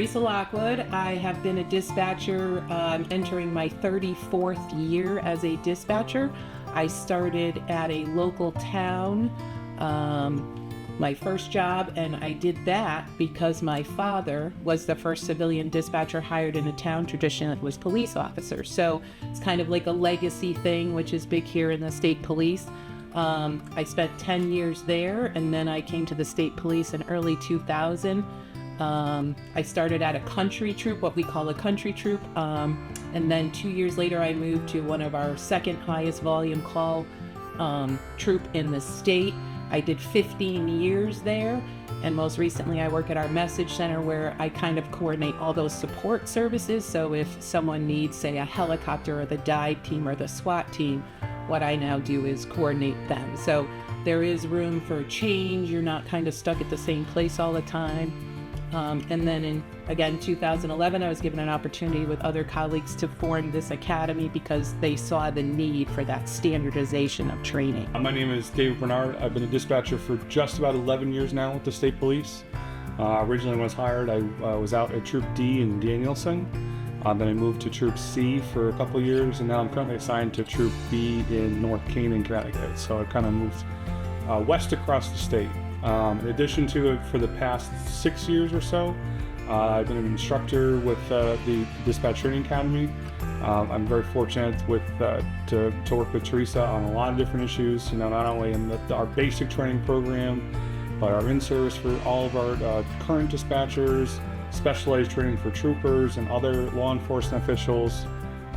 Teresa Lockwood. I have been a dispatcher, entering my 34th year as a dispatcher. I started at a local town, my first job, and I did that because my father was the first civilian dispatcher hired in a town. Traditionally, it was police officers. So it's kind of like a legacy thing, which is big here in the state police. I spent 10 years there, and then I came to the state police in early 2000. I started at a country troop, what we call a country troop, and then 2 years later I moved to one of our second highest volume call troop in the state. I did 15 years there, and most recently I work at our message center where I kind of coordinate all those support services. So if someone needs, say, a helicopter or the dive team or the SWAT team, what I now do is coordinate them. So there is room for change. You're not kind of stuck at the same place all the time. And then in, again, 2011, I was given an opportunity with other colleagues to form this academy because they saw the need for that standardization of training. My name is David Bernard. I've been a dispatcher for just about 11 years now with the state police. Originally when I was hired, I was out at Troop D in Danielson. Then I moved to Troop C for a couple years, and now I'm currently assigned to Troop B in North Canaan, Connecticut. So I've kind of moved west across the state. In addition to it, for the past 6 years or so, I've been an instructor with the Dispatch Training Academy. I'm very fortunate to work with Teresa on a lot of different issues, not only in our basic training program, but our in-service for all of our current dispatchers, specialized training for troopers and other law enforcement officials,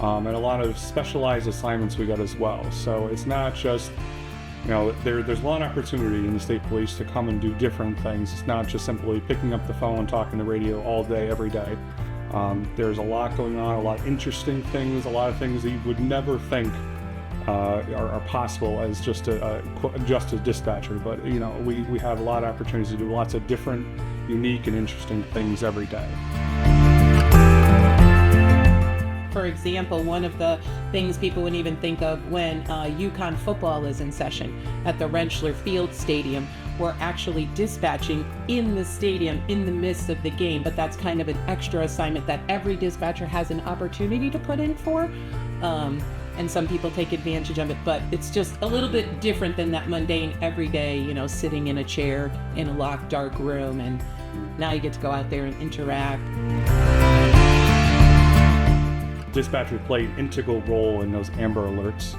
and a lot of specialized assignments we got as well. So it's not just, there's a lot of opportunity in the state police to come and do different things. It's not just simply picking up the phone, talking to radio all day, every day. There's a lot going on, a lot of interesting things, a lot of things that you would never think are possible as just a dispatcher. But we have a lot of opportunities to do lots of different, unique and interesting things every day. For example, one of the things people wouldn't even think of when UConn football is in session at the Rentschler Field Stadium, we're actually dispatching in the stadium in the midst of the game, but that's kind of an extra assignment that every dispatcher has an opportunity to put in for. And some people take advantage of it, but it's just a little bit different than that mundane everyday, sitting in a chair in a locked, dark room, and now you get to go out there and interact. Dispatchers play an integral role in those Amber Alerts.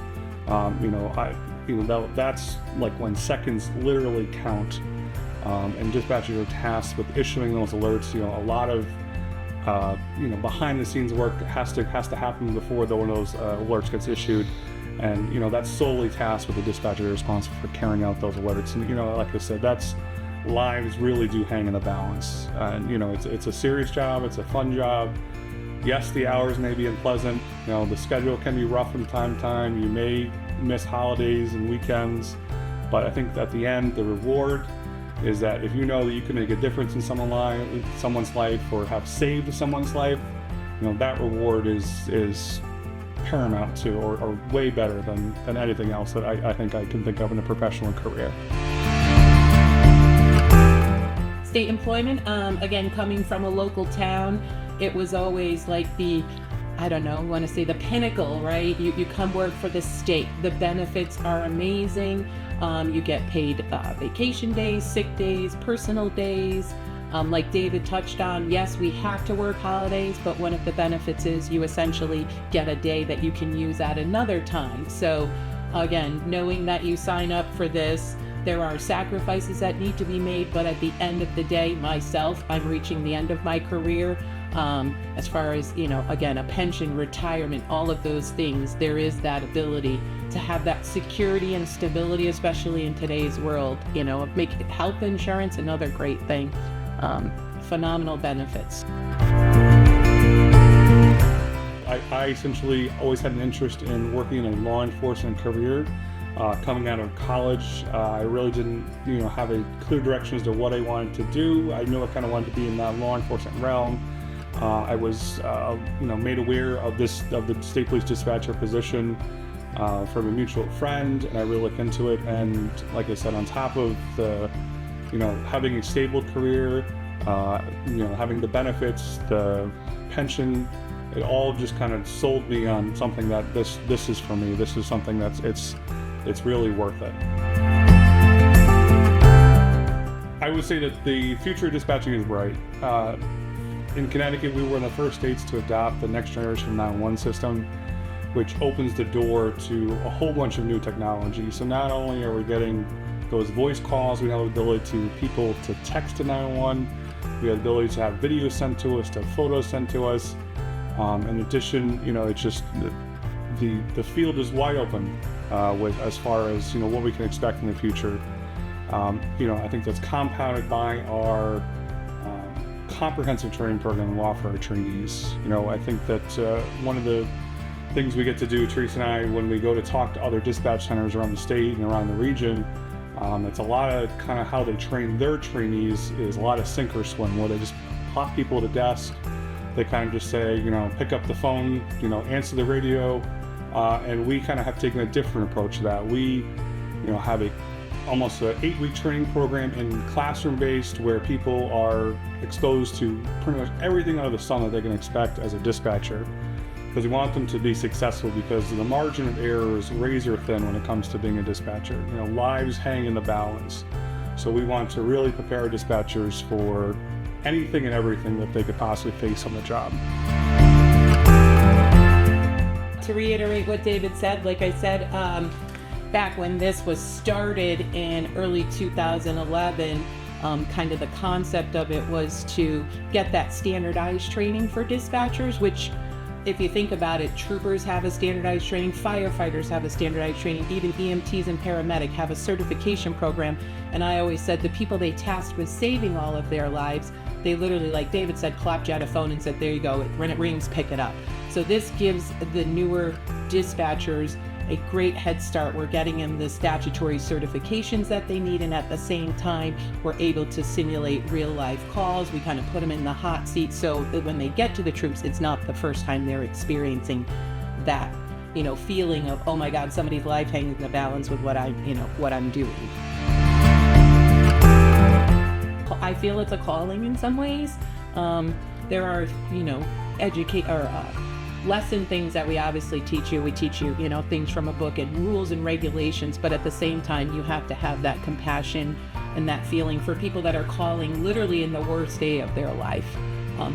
That's like when seconds literally count, and dispatchers are tasked with issuing those alerts. A lot of behind the scenes work has to happen before one of those alerts gets issued, and that's solely tasked with the dispatcher responsible for carrying out those alerts. And like I said, that's lives really do hang in the balance. And it's a serious job, it's a fun job. Yes, the hours may be unpleasant. The schedule can be rough from time to time. You may miss holidays and weekends, but I think at the end, the reward is that if you know that you can make a difference in someone's life or have saved someone's life, that reward is paramount to, or way better than anything else that I think I can think of in a professional career. State employment, again, coming from a local town, it was always like the pinnacle, right? You come work for the state. The benefits are amazing. You get paid vacation days, sick days, personal days. Like David touched on, yes, we have to work holidays, but one of the benefits is you essentially get a day that you can use at another time. So again, knowing that you sign up for this, there are sacrifices that need to be made, but at the end of the day, I'm reaching the end of my career. As far as, again, a pension, retirement, all of those things, there is that ability to have that security and stability, especially in today's world, make health insurance another great thing. Phenomenal benefits. I essentially always had an interest in working in a law enforcement career. Coming out of college, I really didn't, have a clear direction as to what I wanted to do. I knew I kind of wanted to be in that law enforcement realm. I was, made aware of the state police dispatcher position from a mutual friend, and I really looked into it. And like I said, on top of the, having a stable career, Having the benefits, the pension, it all just kind of sold me on something that this is for me. This is something that's it's really worth it. I would say that the future of dispatching is bright. In Connecticut, we were one of the first states to adopt the next generation 911 system, which opens the door to a whole bunch of new technology. So not only are we getting those voice calls, we have the ability to people to text to 911, we have the ability to have videos sent to us, to have photos sent to us. In addition, it's just the field is wide open with as far as what we can expect in the future. I think that's compounded by our comprehensive training program we offer our trainees. I think that one of the things we get to do, Teresa and I, when we go to talk to other dispatch centers around the state and around the region, it's a lot of kind of how they train their trainees is a lot of sink or swim, where they just plop people at a desk. They kind of just say, pick up the phone, answer the radio, and we kind of have taken a different approach to that. We, have almost an 8-week training program in classroom-based, where people are exposed to pretty much everything under the sun that they can expect as a dispatcher, because we want them to be successful, because the margin of error is razor thin when it comes to being a dispatcher. Lives hang in the balance. So we want to really prepare our dispatchers for anything and everything that they could possibly face on the job. To reiterate what David said, like I said, back when this was started in early 2011, kind of the concept of it was to get that standardized training for dispatchers, which, if you think about it, troopers have a standardized training, firefighters have a standardized training, even EMTs and paramedic have a certification program. And I always said the people they tasked with saving all of their lives, they literally, like David said, clapped you at a phone and said, there you go, when it rings, pick it up. So this gives the newer dispatchers a great head start. We're getting them the statutory certifications that they need, and at the same time, we're able to simulate real life calls. We kind of put them in the hot seat so that when they get to the troops, it's not the first time they're experiencing that, feeling of, oh my God, somebody's life hangs in the balance with what I'm doing. I feel it's a calling in some ways. There are, lesson things that we obviously teach you. We teach you, things from a book and rules and regulations, but at the same time, you have to have that compassion and that feeling for people that are calling literally in the worst day of their life.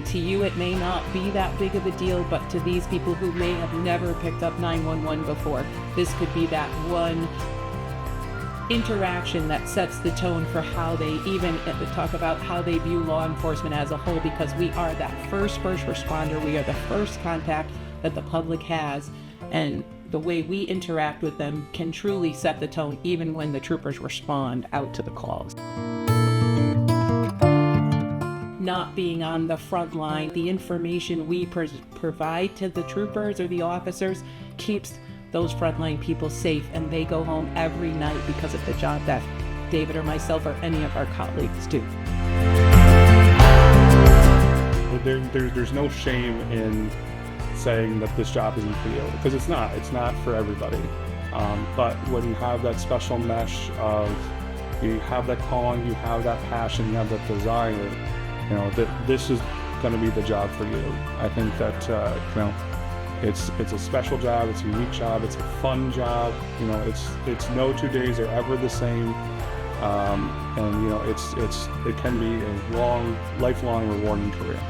To you, it may not be that big of a deal, but to these people who may have never picked up 911 before, this could be that one interaction that sets the tone for how they even talk about how they view law enforcement as a whole, because we are that first responder. We are the first contact that the public has, and the way we interact with them can truly set the tone even when the troopers respond out to the calls. Not being on the front line, the information we provide to the troopers or the officers keeps those frontline people safe, and they go home every night because of the job that David or myself or any of our colleagues do. There's no shame in saying that this job isn't for you, because it's not for everybody. But when you have that special mesh of, you have that calling, you have that passion, you have that desire, that this is going to be the job for you. I think that it's a special job, it's a unique job, it's a fun job. It's no 2 days are ever the same, and it can be a lifelong rewarding career.